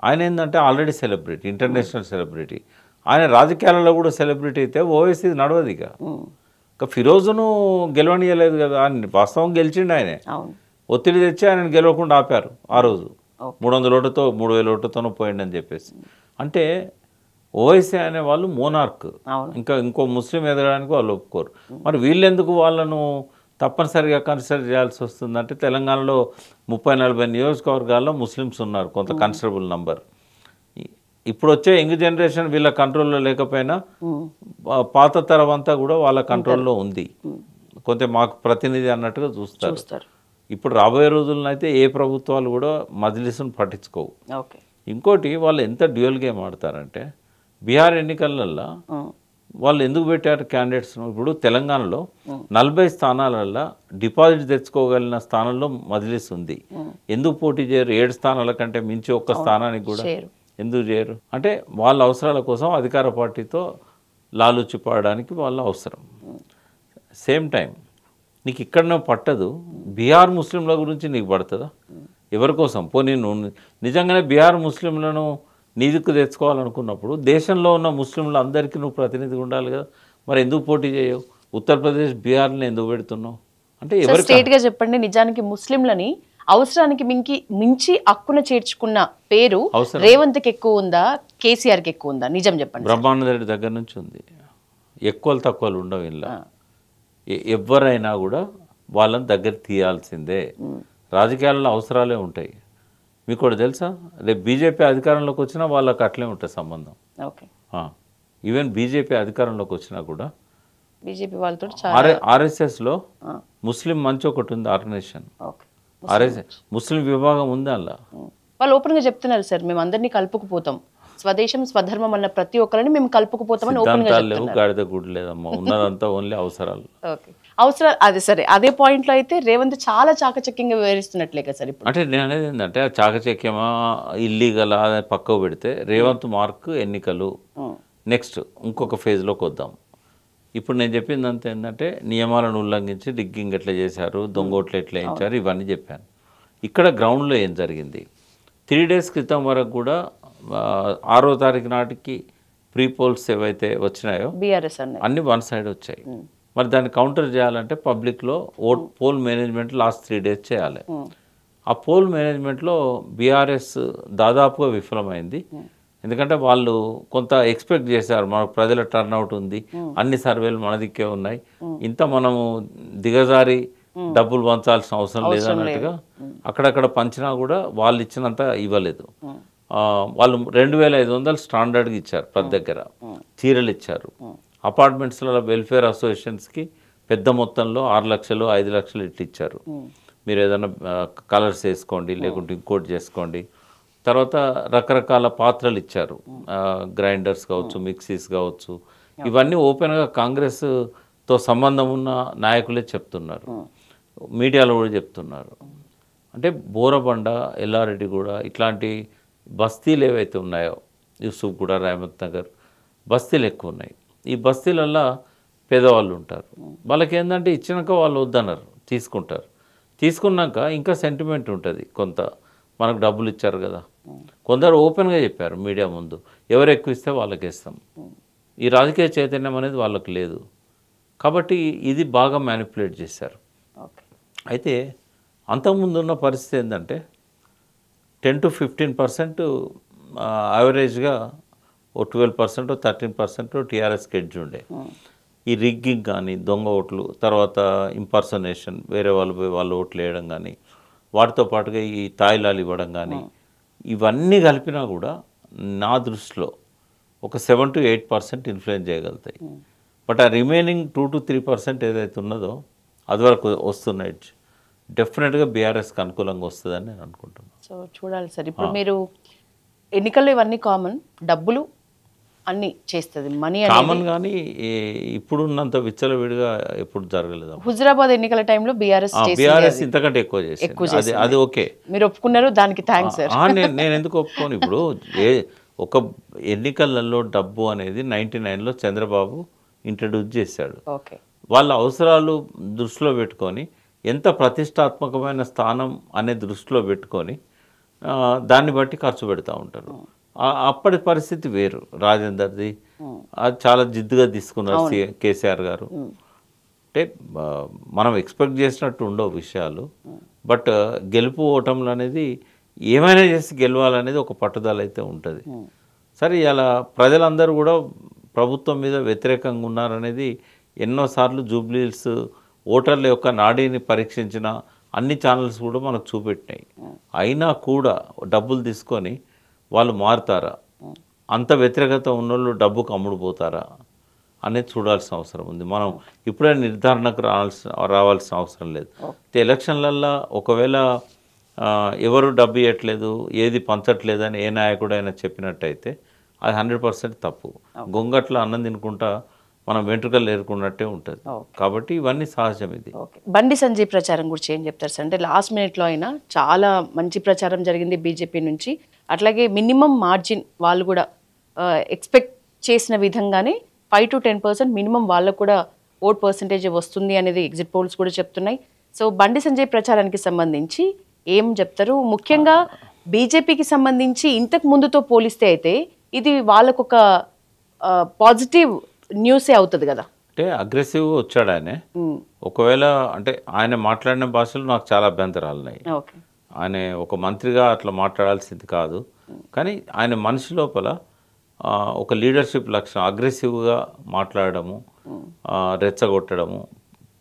ఆయన ఏంటంటే ఆల్రెడీ సెలబ్రిటీ, ఇంటర్నేషనల్ సెలబ్రిటీ. ఆయన రాజకీయాలలో కూడా సెలబ్రిటీ అయితే ఓవైసీ నడవదు. ఇక ఫిరోజును గెలవనీయలేదు కదా. ఆయన వాస్తవం గెలిచిండు, ఆయనే ఒత్తిడి తెచ్చి ఆయన గెలవకుండా ఆపారు. ఆ రోజు 300 ఓటుతో 3,000 ఓటుతోనూ పోయిండని చెప్పేసి. అంటే ఓవైసీ అనే వాళ్ళు మోనార్క్, ఇంకో ముస్లిం ఎదగడానికి వాళ్ళు ఒప్పుకోరు. మరి వీళ్ళెందుకు వాళ్ళను తప్పనిసరిగా కన్సిడర్ చేయాల్సి వస్తుందంటే తెలంగాణలో 30-40 నియోజకవర్గాల్లో ముస్లిమ్స్ ఉన్నారు, కొంత కన్సిడరబుల్ నంబర్. ఇప్పుడు వచ్చే యంగ్ జనరేషన్ వీళ్ళ కంట్రోల్లో లేకపోయినా పాత తరం అంతా కూడా వాళ్ళ కంట్రోల్లో ఉంది. కొంత మాకు ప్రతినిధి అన్నట్టుగా చూస్తారు. ఇప్పుడు రాబోయే రోజుల్లో అయితే ఏ ప్రభుత్వాలు కూడా మజ్లిస్ను పట్టించుకోవు. ఇంకోటి వాళ్ళు ఎంత డ్యూయల్ గేమ్ ఆడతారంటే బీహార్ ఎన్నికలలో వాళ్ళు ఎందుకు పెట్టారు క్యాండిడేట్స్ను? ఇప్పుడు తెలంగాణలో 40 స్థానాలలో డిపాజిట్ తెచ్చుకోగలిగిన స్థానంలో మజ్లిస్ ఉంది. ఎందుకు పోటీ చేయరు? 7 స్థానాల కంటే మించి ఒక్క స్థానానికి కూడా ఎందుకు చేయరు? అంటే వాళ్ళ అవసరాల కోసం అధికార పార్టీతో లాలూచి పడడానికి వాళ్ళ అవసరం. సేమ్ టైం నీకు ఇక్కడనే పట్టదు, బీహార్ ముస్లింల గురించి నీకు పడుతుందా? ఎవరి కోసం? పోనీ నువ్వు నిజంగానే బీహార్ ముస్లింలను నీదికు తెచ్చుకోవాలనుకున్నప్పుడు దేశంలో ఉన్న ముస్లింలు అందరికీ నువ్వు ప్రతినిధిగా ఉండాలి కదా. మరి ఎందుకు పోటీ చేయవు? ఉత్తరప్రదేశ్, బీహార్ని ఎందుకు పెడుతున్నావు? అంటే ఎవరు స్ట్రేట్గా చెప్పండి, నిజానికి ముస్లింలని అవసరానికి మించి హక్కున చేర్చుకున్న పేరు రేవంత్కి ఎక్కువ ఉందా, కేసీఆర్కి ఎక్కువ ఉందా? నిజం చెప్పండి. బ్రహ్మానంద రెడ్డి దగ్గర నుంచి ఉంది. ఎక్కువలు తక్కువలు ఉండవు. ఇలా ఎవరైనా కూడా వాళ్ళని దగ్గర తీయాల్సిందే. రాజకీయాల్లో అవసరాలే ఉంటాయి. మీకు కూడా తెలుసా, రేపు బీజేపీ అధికారంలోకి వచ్చినా వాళ్ళకి అట్లే ఉంటుంది సంబంధం. ఈవెన్ బీజేపీ అధికారంలోకి వచ్చినా కూడా బీజేపీ వాళ్ళతో ఆర్ఎస్ఎస్లో ముస్లిం మంచి ఒకటి ఉంది ఆర్గనైజేషన్. ఆర్ఎస్ఎస్ ముస్లిం విభాగం ఉంది. అలా వాళ్ళు ఓపెన్గా చెప్తున్నారు సార్, మేము అందరినీ కలుపుకుపోతాం, స్వదేశం స్వధర్మం అన్న ప్రతి ఒక్కరిని మేము కలుపుకుపోతామని ఓపెన్గా చెప్తున్నారు. గాడిద గుడి లేదమ్మా, ఉన్నదంతా ఓన్లీ అవసరాలు. అవసరాలు అదే సరే. అదే పాయింట్లో అయితే రేవంత్ చాలా చాకచక్యంగా వివరిస్తున్నట్లే కదా సార్. ఇప్పుడు అంటే నేను అనేది ఏంటంటే చాకచక్యమా ఇల్లీగలా పక్కకు పెడితే రేవంత్ మార్క్ ఎన్నికలు. నెక్స్ట్ ఇంకొక ఫేజ్లోకి వద్దాం. ఇప్పుడు నేను చెప్పింది అంతా ఏంటంటే నియమాలను ఉల్లంఘించి డిగ్గింగ్ ఎట్లా చేశారు, దొంగోట్లు ఎట్లా వేయించారు, ఇవన్నీ చెప్పాను. ఇక్కడ గ్రౌండ్లో ఏం జరిగింది, 3 days క్రితం వరకు కూడా 6వ తారీఖు నాటికి ప్రీ పోల్స్ ఏవైతే వచ్చినాయో బీఆర్ఎస్ అన్ని వన్ సైడ్ వచ్చాయి. మరి దాన్ని కౌంటర్ చేయాలంటే పబ్లిక్లో పోల్ మేనేజ్మెంట్ లాస్ట్ 3 days చేయాలి. ఆ పోల్ మేనేజ్మెంట్లో బీఆర్ఎస్ దాదాపుగా విఫలమైంది. ఎందుకంటే వాళ్ళు కొంత ఎక్స్పెక్ట్ చేశారు, మనకు ప్రజల టర్న్అవుట్ ఉంది, అన్ని సర్వేలు మన దిక్కే ఉన్నాయి, ఇంత మనము దిగజారి డబ్బులు పంచాల్సిన అవసరం లేదన్నట్టుగా అక్కడక్కడ పంచినా కూడా వాళ్ళు ఇచ్చినంత ఇవ్వలేదు. వాళ్ళు 2500 స్టాండర్డ్గా ఇచ్చారు, ప్రతి దగ్గర చీరలు ఇచ్చారు. అపార్ట్మెంట్స్లో వెల్ఫేర్ అసోసియేషన్స్కి పెద్ద మొత్తంలో 6 లక్షలు 5 లక్షలు ఇట్లా ఇచ్చారు. మీరు ఏదైనా కలర్స్ వేసుకోండి, లేకుంటే ఇంకోటి చేసుకోండి. తర్వాత రకరకాల పాత్రలు ఇచ్చారు, గ్రైండర్స్ కావచ్చు, మిక్సీస్ కావచ్చు. ఇవన్నీ ఓపెన్గా కాంగ్రెస్తో సంబంధం ఉన్న నాయకులే చెప్తున్నారు, మీడియాలో కూడా చెప్తున్నారు. అంటే బోరబండ, ఎల్లారెడ్డి కూడా ఇట్లాంటి బస్తీలు ఏవైతే ఉన్నాయో, యూసుఫ్గూడ, రహమత్ నగర్ బస్తీలు ఎక్కువ ఉన్నాయి. ఈ బస్తీలల్లో పేదవాళ్ళు ఉంటారు. వాళ్ళకి ఏంటంటే ఇచ్చినాక వాళ్ళు వద్దన్నారు, తీసుకుంటారు. తీసుకున్నాక ఇంకా సెంటిమెంట్ ఉంటుంది కొంత, మనకు డబ్బులు ఇచ్చారు కదా. కొందరు ఓపెన్గా చెప్పారు మీడియా ముందు, ఎవరు ఎక్కువ ఇస్తే వాళ్ళకి ఇస్తాం. ఈ రాజకీయ చైతన్యం అనేది వాళ్ళకి లేదు. కాబట్టి ఇది బాగా మ్యానిపులేట్ చేశారు. అయితే అంతకుముందు ఉన్న పరిస్థితి ఏంటంటే 10 to 15% యావరేజ్గా ఓ 12% 13% టీఆర్ఎస్కి ఎడ్జ్ ఉండే. ఈ రిగ్గింగ్ కానీ, దొంగ ఓట్లు, తర్వాత ఇంపర్సనేషన్, వేరే వాళ్ళు పోయి వాళ్ళు ఓట్లు వేయడం కానీ, వాటితో పాటుగా ఈ తాయిలాలు ఇవ్వడం కానీ, ఇవన్నీ కలిపినా కూడా నా దృష్టిలో ఒక 7 to 8% ఇన్ఫ్లుయెన్స్ చేయగలుగుతాయి. బట్ ఆ రిమైనింగ్ 2 to 3% ఏదైతే ఉన్నదో అది వరకు వస్తున్న ఎడ్జ్ డెఫినెట్గా బీఆర్ఎస్కి అనుకూలంగా వస్తుందని నేను అనుకుంటున్నాను. సో చూడాలి సార్. ఇప్పుడు మీరు ఎన్నికల్లో ఇవన్నీ కామన్, డబ్బులు అన్నీ చేస్తుంది, మనీ కామన్, కానీ ఇప్పుడున్నంత విచ్చలవిడిగా ఎప్పుడు జరగలేదు. హుజరాబాద్ ఎన్నికల టైంలో బీఆర్ఎస్ ఇంతకంటే ఎక్కువ చేసింది, అది ఓకే, మీరు ఒప్పుకున్నారు, దానికి థ్యాంక్స్ సార్. నేను ఎందుకు ఒప్పుకోను. ఇప్పుడు ఒక ఎన్నికలలో డబ్బు అనేది 99లో చంద్రబాబు ఇంట్రడ్యూస్ చేశాడు. వాళ్ళ అవసరాలు దృష్టిలో పెట్టుకొని, ఎంత ప్రతిష్టాత్మకమైన స్థానం అనే దృష్టిలో పెట్టుకొని దాన్ని బట్టి ఖర్చు పెడతా ఉంటారు. అప్పటి పరిస్థితి వేరు. రాజేందర్ది అది చాలా జిద్దుగా తీసుకున్నారు కేసీఆర్ గారు. అంటే మనం ఎక్స్పెక్ట్ చేసినట్టు ఉండవు విషయాలు. బట్ గెలుపు ఓటములు అనేది ఏమైనా చేసి గెలవాలనేది ఒక పట్టుదల అయితే ఉంటుంది. సరే, ఇలా ప్రజలందరూ కూడా ప్రభుత్వం మీద వ్యతిరేకంగా ఉన్నారనేది ఎన్నోసార్లు జూబ్లీహిల్స్ ఓటర్ల యొక్క నాడీని పరీక్షించిన అన్ని ఛానల్స్ కూడా మనకు చూపెట్టినాయి. అయినా కూడా డబ్బులు తీసుకొని వాళ్ళు మారుతారా, అంత వ్యతిరేకత ఉన్నోళ్ళు డబ్బుకు అమ్ముడుపోతారా అనేది చూడాల్సిన అవసరం ఉంది. మనం ఇప్పుడే నిర్ధారణకు రావాల్సిన అవసరం లేదు. ఎలక్షన్లల్లో ఒకవేళ ఎవరు డబ్బు ఇవ్వట్లేదు, ఏది పంచట్లేదని ఏ నాయకుడైనా చెప్పినట్టయితే అది 100% తప్పు. గొంగట్లో అన్నం తినుకుంటా మనం వెంట్రుకలు ఏరుకున్నట్టే ఉంటుంది. కాబట్టి ఇవన్నీ సహజం. ఇది బండి సంజయ్ ప్రచారం గురించి ఏం చెప్తారు సార్? అంటే లాస్ట్ మినిట్లో అయినా చాలా మంచి ప్రచారం జరిగింది బీజేపీ నుంచి. అట్లాగే మినిమం మార్జిన్ వాళ్ళు కూడా ఎక్స్పెక్ట్ చేసిన విధంగానే 5 to 10% మినిమం వాళ్ళకు కూడా ఓట్ పర్సంటేజ్ వస్తుంది అనేది ఎగ్జిట్ పోల్స్ కూడా చెప్తున్నాయి. సో బండి సంజయ్ ప్రచారానికి సంబంధించి ఏం చెప్తారు? ముఖ్యంగా బీజేపీకి సంబంధించి ఇంతకు ముందుతో పోలిస్తే అయితే ఇది వాళ్ళకు ఒక పాజిటివ్ న్యూసే అవుతుంది కదా. అంటే అగ్రెసివ్గా వచ్చాడు ఆయన. ఒకవేళ అంటే ఆయన మాట్లాడిన భాషలో నాకు చాలా అభ్యంతరాలు ఉన్నాయి. ఆయన ఒక మంత్రిగా అట్లా మాట్లాడాల్సింది కాదు. కానీ ఆయన మనిషి లోపల ఒక లీడర్షిప్ లక్షణం, అగ్రెసివ్గా మాట్లాడము, రెచ్చగొట్టడము,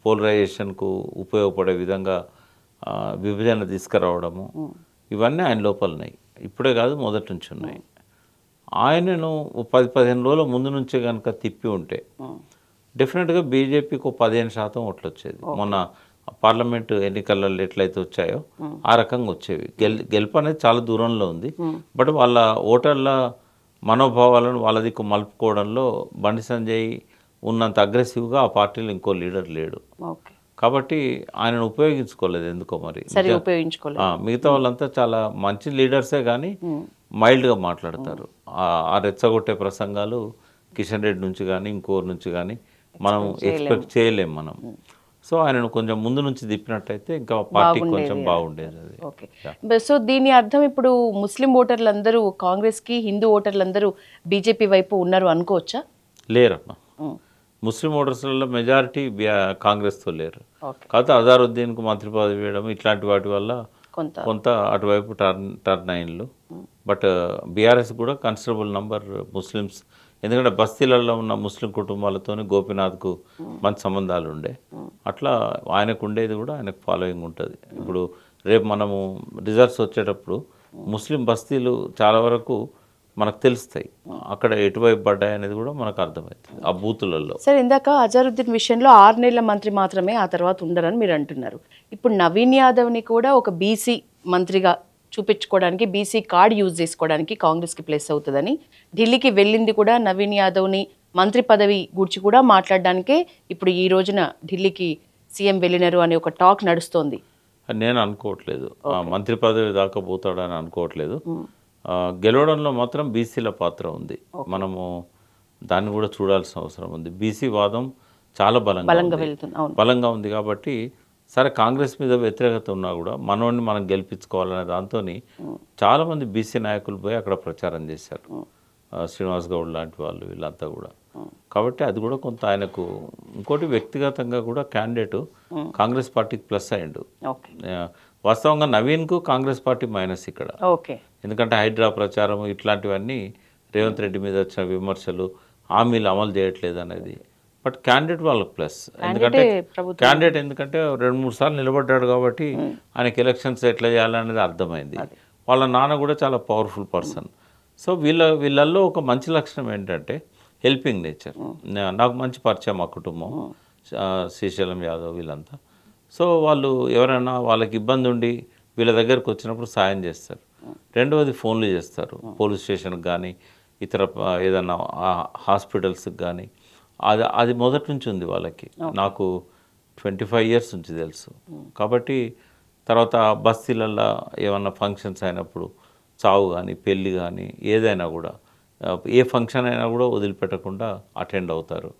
పోలరైజేషన్కు ఉపయోగపడే విధంగా విభజన తీసుకురావడము, ఇవన్నీ ఆయన లోపల ఉన్నాయి. ఇప్పుడే కాదు, మొదటి నుంచి ఉన్నాయి. ఆయనను 10-15 రోజుల ముందు నుంచే కనుక తిప్పి ఉంటే డెఫినెట్గా బీజేపీకి 15% ఓట్లు వచ్చేది. మొన్న పార్లమెంటు ఎన్నికలలో ఎట్లయితే వచ్చాయో ఆ రకంగా వచ్చేవి. గెలుపు అనేది చాలా దూరంలో ఉంది. బట్ వాళ్ళ ఓటర్ల మనోభావాలను వాళ్ళ దిక్కు మలుపుకోవడంలో బండి సంజయ్ ఉన్నంత అగ్రెసివ్గా ఆ పార్టీలో ఇంకో లీడర్ లేడు. కాబట్టి ఆయనను ఉపయోగించుకోలేదు ఎందుకో మరి. మిగతా వాళ్ళంతా చాలా మంచి లీడర్సే కానీ మైల్డ్గా మాట్లాడతారు. ఆ రెచ్చగొట్టే ప్రసంగాలు కిషన్ రెడ్డి నుంచి కానీ ఇంకోరి నుంచి కానీ మనం ఎక్స్పెక్ట్ చేయలేం మనం. సో ఆయనను కొంచెం ముందు నుంచి తిప్పినట్టయితే ఇంకా పార్టీ కొంచెం బాగుండేది అది. ఓకే, సో దీని అర్థం ఇప్పుడు ముస్లిం ఓటర్లందరూ కాంగ్రెస్కి, హిందూ ఓటర్లందరూ బీజేపీ వైపు ఉన్నారు అనుకోవచ్చా? లేరమ్మా, ముస్లిం ఓటర్స్లలో మెజారిటీ కాంగ్రెస్తో లేరు. కాకపోతే అజారుద్దీన్కు మంత్రి పదవి వేయడం ఇట్లాంటి వాటి వల్ల కొంత అటువైపు టర్న్ అయిన్లు. బట్ బీఆర్ఎస్ కూడా కన్సిడరబుల్ నంబర్ ముస్లిమ్స్, ఎందుకంటే బస్తీలలో ఉన్న ముస్లిం కుటుంబాలతో గోపీనాథ్కు మంచి సంబంధాలు ఉండే, అట్లా ఆయనకు ఉండేది కూడా ఆయనకు ఫాలోయింగ్ ఉంటుంది. ఇప్పుడు రేపు మనము రిజల్ట్స్ వచ్చేటప్పుడు ముస్లిం బస్తీలు చాలా వరకు మనకు తెలుస్తాయి, అక్కడ ఎటువైపు పడ్డాయి అనేది కూడా మనకు అర్థమవుతుంది ఆ బూతులలో. సార్, ఇందాక అజారుద్దీన్ విషయంలో 6 నెలల మంత్రి మాత్రమే, ఆ తర్వాత ఉండరని మీరు అంటున్నారు. ఇప్పుడు నవీన్ యాదవ్ని కూడా ఒక బీసీ మంత్రిగా చూపించుకోవడానికి, బీసీ కార్డ్ యూజ్ చేసుకోవడానికి కాంగ్రెస్కి ప్లేస్ అవుతుందని ఢిల్లీకి వెళ్ళింది కూడా నవీన్ యాదవ్ని మంత్రి పదవి గురించి కూడా మాట్లాడడానికే ఇప్పుడు ఈ రోజున ఢిల్లీకి సీఎం వెళ్ళినారు అనే ఒక టాక్ నడుస్తోంది. నేను అనుకోవట్లేదు మంత్రి పదవి దాకా పోతాడని అనుకోవట్లేదు. గెలవడంలో మాత్రం బీసీల పాత్ర ఉంది, మనము దాన్ని కూడా చూడాల్సిన అవసరం ఉంది. బీసీ వాదం చాలా బలంగా ఉంది కాబట్టి సరే కాంగ్రెస్ మీద వ్యతిరేకత ఉన్నా కూడా మనోడిని మనం గెలిపించుకోవాలనే దాంతో చాలామంది బీసీ నాయకులు పోయి అక్కడ ప్రచారం చేశారు, శ్రీనివాస్ గౌడ్ లాంటి వాళ్ళు వీళ్ళంతా కూడా. కాబట్టి అది కూడా కొంత ఆయనకు, ఇంకోటి వ్యక్తిగతంగా కూడా క్యాండిడేట్ కాంగ్రెస్ పార్టీకి ప్లస్ అయ్యిండు. వాస్తవంగా నవీన్కు కాంగ్రెస్ పార్టీ మైనస్ ఇక్కడ, ఎందుకంటే హైడ్రా ప్రచారం ఇట్లాంటివన్నీ రేవంత్ రెడ్డి మీద వచ్చిన విమర్శలు, హామీలు అమలు చేయట్లేదు అనేది. బట్ క్యాండిడేట్ వాళ్ళకి ప్లస్, ఎందుకంటే క్యాండిడేట్ ఎందుకంటే 2-3 సార్లు నిలబడ్డాడు కాబట్టి ఆయనకి ఎలక్షన్స్ ఎట్లా చేయాలనేది అర్థమైంది. వాళ్ళ నాన్న కూడా చాలా పవర్ఫుల్ పర్సన్. సో వీళ్ళల్లో ఒక మంచి లక్షణం ఏంటంటే హెల్పింగ్ నేచర్. నాకు మంచి పరిచయం ఆ కుటుంబం, శ్రీశైలం యాదవ్ వీళ్ళంతా. సో వాళ్ళు ఎవరైనా వాళ్ళకి ఇబ్బంది ఉండి వీళ్ళ దగ్గరకు వచ్చినప్పుడు సాయం చేస్తారు. రెండవది ఫోన్లు చేస్తారు పోలీస్ స్టేషన్కి కానీ ఇతర ఏదన్నా హాస్పిటల్స్కి కానీ. అది మొదటి నుంచి ఉంది వాళ్ళకి, నాకు 25 ఇయర్స్ నుంచి తెలుసు. కాబట్టి తర్వాత బస్తీలల్లో ఏమన్నా ఫంక్షన్స్ అయినప్పుడు, చావు కానీ పెళ్ళి కానీ ఏదైనా కూడా, ఏ ఫంక్షన్ అయినా కూడా వదిలిపెట్టకుండా అటెండ్ అవుతారు.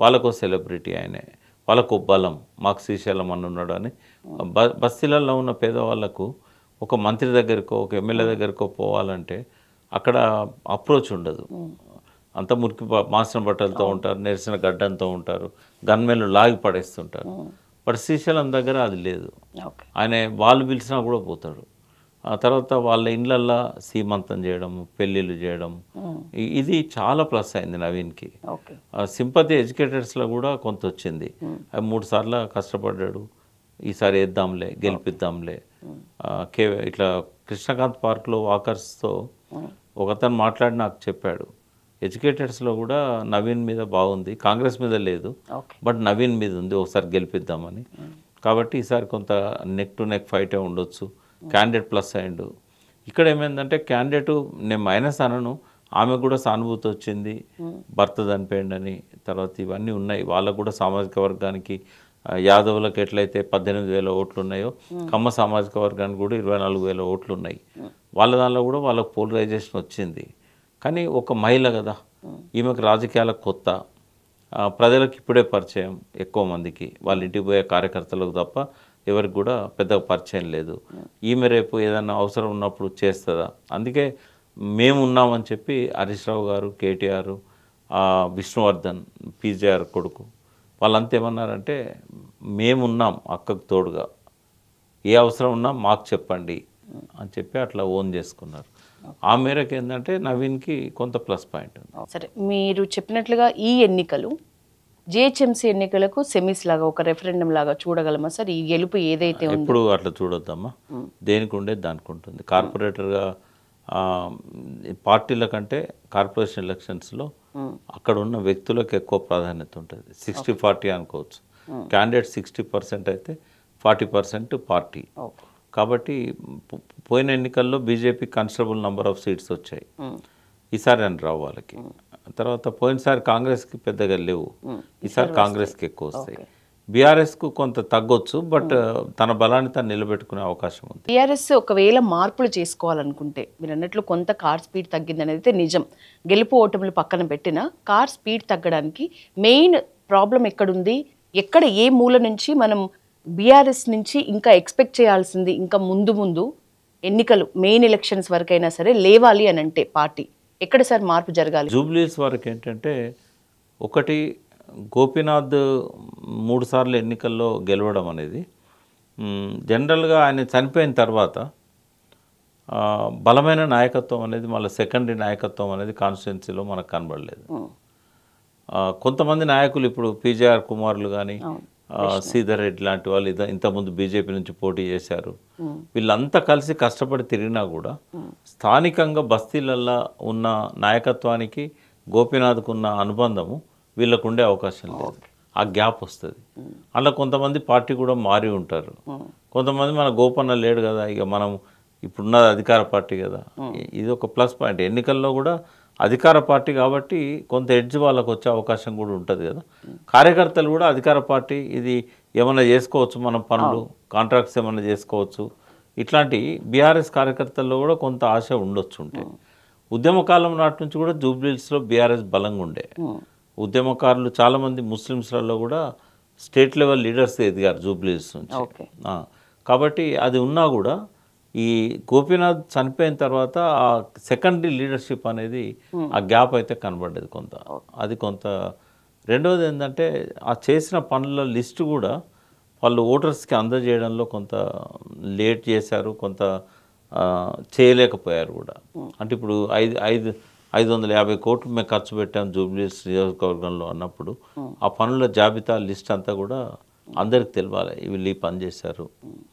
వాళ్ళకు సెలబ్రిటీ ఆయనే, వాళ్ళకు బలం, మాకు శ్రీశైలం అని ఉన్నాడు అని. బస్తీలలో ఉన్న పేదవాళ్ళకు ఒక మంత్రి దగ్గరకో ఒక ఎమ్మెల్యే దగ్గరకో పోవాలంటే అక్కడ అప్రోచ్ ఉండదు, అంత మురికి మాసిన బట్టలతో ఉంటారు, నెరిసిన గడ్డంతో ఉంటారు, గన్మెన్లు లాగి పడేస్తుంటారు. బట్ శ్రీశైలం దగ్గర అది లేదు, ఆయన వాళ్ళు పిలిచినా కూడా పోతాడు. ఆ తర్వాత వాళ్ళ ఇళ్ళల్లో సీమంతం చేయడం, పెళ్ళిళ్ళు చేయడం, ఇది చాలా ప్లస్ అయింది నవీన్కి. సింపతి ఎడ్యుకేటర్స్లో కూడా కొంత వచ్చింది. 3 సార్లు కష్టపడ్డాడు, ఈసారి వేద్దాంలే గెలిపిద్దాంలే. ఇట్లా కృష్ణకాంత్ పార్క్లో వాకర్స్తో ఒకతను మాట్లాడి నాకు చెప్పాడు, ఎడ్యుకేటర్స్లో కూడా నవీన్ మీద బాగుంది, కాంగ్రెస్ మీద లేదు, బట్ నవీన్ మీద ఉంది, ఒకసారి గెలిపిద్దామని. కాబట్టి ఈసారి కొంత నెక్ టు నెక్ ఫైటే ఉండొచ్చు. క్యాండిడేట్ ప్లస్ అయ్యిండు. ఇక్కడ ఏమైందంటే క్యాండిడేట్ నేను మైనస్ అనను, ఆమెకు కూడా సానుభూతి వచ్చింది, భర్త చనిపోయిండని. తర్వాత ఇవన్నీ ఉన్నాయి, వాళ్ళకు కూడా సామాజిక వర్గానికి యాదవులకు ఎట్లయితే 18,000 ఓట్లు ఉన్నాయో కమ్మ సామాజిక వర్గానికి కూడా 24,000 ఓట్లు ఉన్నాయి. వాళ్ళ దానిలో కూడా వాళ్ళకు పోలరైజేషన్ వచ్చింది. కానీ ఒక మహిళ కదా, ఈమెకు రాజకీయాలకు కొత్త, ప్రజలకు ఇప్పుడే పరిచయం ఎక్కువ మందికి, వాళ్ళ ఇంటికి పోయే కార్యకర్తలకు తప్ప ఎవరికి కూడా పెద్దగా పరిచయం లేదు. ఈమె రేపు ఏదైనా అవసరం ఉన్నప్పుడు చేస్తుందా, అందుకే మేము ఉన్నామని చెప్పి హరీష్ రావు గారు, కేటీఆర్, విష్ణువర్ధన్ పీజేఆర్ కొడుకు వాళ్ళంతా ఏమన్నారంటే మేమున్నాం అక్కకు తోడుగా, ఏ అవసరం ఉన్నా మాకు చెప్పండి అని చెప్పి అట్లా ఓన్ చేసుకున్నారు. ఆ మేరకు ఏంటంటే నవీన్కి కొంత ప్లస్ పాయింట్ ఉంది. సరే, మీరు చెప్పినట్లుగా ఈ ఎన్నికలు జిహెచ్ఎంసీ ఎన్నికలకు సెమీస్ లాగా, ఒక రెఫరెండం లాగా చూడగలమా సార్? ఈ గెలుపు ఏదైతే ఇప్పుడు అట్లా చూడొద్దమ్మా, దేనికి ఉండేది దానికి ఉంటుంది. కార్పొరేటర్గా పార్టీల కంటే కార్పొరేషన్ ఎలక్షన్స్లో అక్కడ ఉన్న వ్యక్తులకు ఎక్కువ ప్రాధాన్యత ఉంటుంది. 60-40 అనుకోవచ్చు. క్యాండిడేట్ 60% అయితే 40% పార్టీ. కాబట్టి పోయిన ఎన్నికల్లో BJP considerable number of seats వచ్చాయి, ఈసారి అని రావు వాళ్ళకి. తర్వాత పోయినసారి కాంగ్రెస్కి పెద్దగా లేవు, ఈసారి కాంగ్రెస్కి ఎక్కువ వస్తాయి. బీఆర్ఎస్కు కొంత తగ్గొచ్చు, బట్ తన బలాన్ని తను నిలబెట్టుకునే అవకాశం ఉంది. టీఆర్ఎస్ ఒకవేళ మార్పులు చేసుకోవాలనుకుంటే మీరు అన్నట్లు కొంత కార్ స్పీడ్ తగ్గింది అనేది అయితే నిజం. గెలుపు ఓటములు పక్కన పెట్టిన కార్ స్పీడ్ తగ్గడానికి మెయిన్ ప్రాబ్లం ఎక్కడుంది, ఎక్కడ ఏ మూల నుంచి మనం బీఆర్ఎస్ నుంచి ఇంకా ఎక్స్పెక్ట్ చేయాల్సింది, ఇంకా ముందు ముందు ఎన్నికలు మెయిన్ ఎలక్షన్స్ వరకైనా సరే లేవాలి అని అంటే పార్టీ ఎక్కడ సార్ మార్పు జరగాలి? జూబ్లీస్ వరకు ఏంటంటే, ఒకటి గోపీనాథ్ 3 సార్లు ఎన్నికల్లో గెలవడం అనేది జనరల్గా ఆయన చనిపోయిన తర్వాత బలమైన నాయకత్వం అనేది మళ్ళీ సెకండరీ నాయకత్వం అనేది కాన్స్టిట్యున్సీలో మనకు కనబడలేదు. కొంతమంది నాయకులు ఇప్పుడు పీజేఆర్ కుమార్లు కానీ శ్రీధర్ రెడ్డి లాంటి వాళ్ళు ఇంతకుముందు బీజేపీ నుంచి పోటీ చేశారు. వీళ్ళంతా కలిసి కష్టపడి తిరిగినా కూడా స్థానికంగా బస్తీలల్లో ఉన్న నాయకత్వానికి గోపీనాథ్కు ఉన్న అనుబంధము వీళ్ళకు ఉండే అవకాశం లేదు. ఆ గ్యాప్ వస్తుంది. అలా కొంతమంది పార్టీ కూడా మారి ఉంటారు. కొంతమంది మన గోపన్న లేడు కదా, ఇక మనం ఇప్పుడున్నది అధికార పార్టీ కదా, ఇది ఒక ప్లస్ పాయింట్. ఎన్నికల్లో కూడా అధికార పార్టీ కాబట్టి కొంత ఎడ్జ్ వాళ్ళకు వచ్చే అవకాశం కూడా ఉంటుంది కదా. కార్యకర్తలు కూడా అధికార పార్టీ ఇది ఏమన్నా చేసుకోవచ్చు, మనం పనులు కాంట్రాక్ట్స్ ఏమన్నా చేసుకోవచ్చు, ఇట్లాంటి బీఆర్ఎస్ కార్యకర్తల్లో కూడా కొంత ఆశ ఉండొచ్చు. ఉంటే ఉద్యమకాలం నాటి నుంచి కూడా జూబ్లీస్లో బీఆర్ఎస్ బలంగా ఉండే ఉద్యమకారులు చాలామంది ముస్లిమ్స్లలో కూడా స్టేట్ లెవెల్ లీడర్స్ ఎదిగారు జూబ్లీస్ నుంచి. కాబట్టి అది ఉన్నా కూడా ఈ గోపీనాథ్ చనిపోయిన తర్వాత ఆ సెకండరీ లీడర్షిప్ అనేది ఆ గ్యాప్ అయితే కనబడ్డది కొంత. అది కొంత. రెండవది ఏంటంటే, ఆ చేసిన పనుల లిస్టు కూడా వాళ్ళు ఓటర్స్కి అందజేయడంలో కొంత లేట్ చేశారు, కొంత చేయలేకపోయారు కూడా. అంటే ఇప్పుడు 550 కోట్లు మేము ఖర్చు పెట్టాం జూబ్లీస్ నియోజకవర్గంలో అన్నప్పుడు ఆ పనుల జాబితా లిస్ట్ అంతా కూడా అందరికి తెలియాలి. వీళ్ళు ఈ పని చేశారు,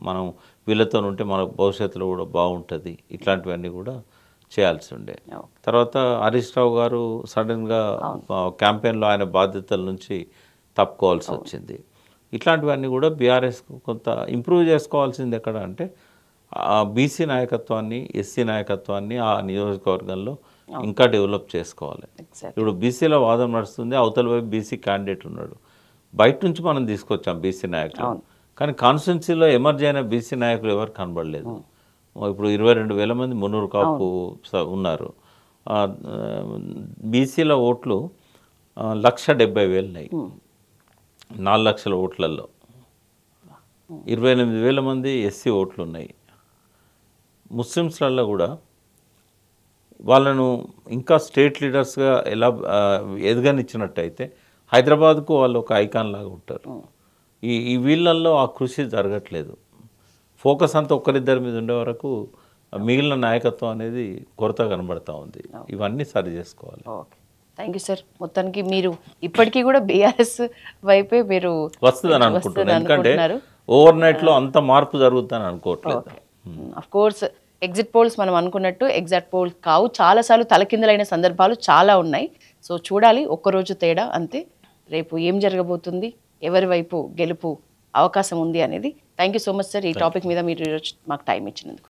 మనం వీళ్ళతో ఉంటే మన భవిష్యత్తులో కూడా బాగుంటుంది, ఇట్లాంటివన్నీ కూడా చేయాల్సి ఉండే. తర్వాత హరీష్ రావు గారు సడన్గా క్యాంపెయిన్లో ఆయన బాధ్యతల నుంచి తప్పుకోవాల్సి వచ్చింది. ఇట్లాంటివన్నీ కూడా బీఆర్ఎస్కు కొంత ఇంప్రూవ్ చేసుకోవాల్సింది ఎక్కడ అంటే, బీసీ నాయకత్వాన్ని, ఎస్సీ నాయకత్వాన్ని ఆ నియోజకవర్గంలో ఇంకా డెవలప్ చేసుకోవాలి. ఇప్పుడు బీసీలో వాదం నడుస్తుంది, అవతల వైపు బీసీ క్యాండిడేట్ ఉన్నాడు, బయట నుంచి మనం తీసుకొచ్చాం బీసీ నాయకులు, కానీ కాన్స్టిట్యున్సీలో ఎమర్జ్ అయిన బీసీ నాయకులు ఎవరు కనబడలేదు. ఇప్పుడు 22,000 మంది మున్నూరు కాపు ఉన్నారు. బీసీల ఓట్లు 1,70,000 ఉన్నాయి. 4 లక్షల ఓట్లలో 28,000 మంది ఎస్సీ ఓట్లు ఉన్నాయి. ముస్లిమ్స్లలో కూడా వాళ్ళను ఇంకా స్టేట్ లీడర్స్గా ఎలా ఎదగనిచ్చినట్టయితే హైదరాబాద్కు వాళ్ళు ఒక ఐకాన్ లాగా ఉంటారు. ఈ వీళ్ళల్లో ఆ కృషి జరగట్లేదు. ఫోకస్ అంతా ఒక్కరిద్దరి మీద ఉండే వరకు మిగిలిన నాయకత్వం అనేది కొరత కనబడతా ఉంది. ఇవన్నీ సరి చేసుకోవాలి. Thank you sir. మొత్తానికి మీరు ఇప్పటికీ కూడా బీఆర్ఎస్ వైపే మీరు వస్తుందని అనుకుంటున్నారు, ఎందుకంటే ఓవర్ నైట్లో అంత మార్పు జరుగుతుందని అనుకోవట్లేదు. అఫ్ కోర్స్ ఎగ్జిట్ పోల్స్ మనం అనుకున్నట్టు ఎగ్జాక్ట్ పోల్స్ కావు, చాలాసార్లు తలకిందులైన సందర్భాలు చాలా ఉన్నాయి. సో చూడాలి, ఒక్కరోజు తేడా అంతే. రేపు ఏం జరగబోతుంది, ఎవరి వైపు గెలుపు అవకాశం ఉంది అనేది. Thank you so much sir, ఈ టాపిక్ మీద మీరు మాకు టైం ఇచ్చినందుకు.